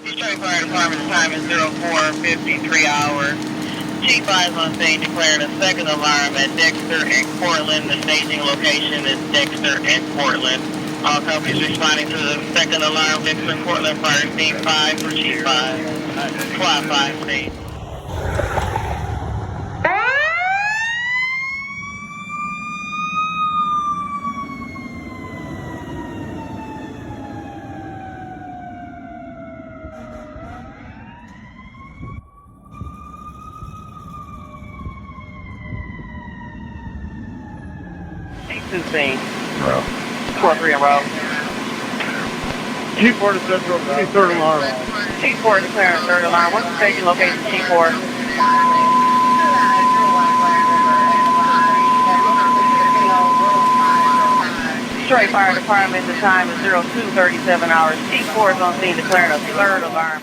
Detroit Fire Department, the time is 04:53 hours. Chief 5 on scene declaring a second alarm at Dexter and Portland. The staging location is Dexter and Portland. All companies responding to the second alarm, Dexter and Portland, fire scene 5 for Chief 5. Squad 5 scene. Two scene. Row. 4-3 in row. Chief 4 to Central, third alarm. Chief 4 declaring third alarm. What's the staging location, Chief 4? Detroit Fire Department, the time is 02:37 hours. Chief 4 is on scene declaring a third alarm.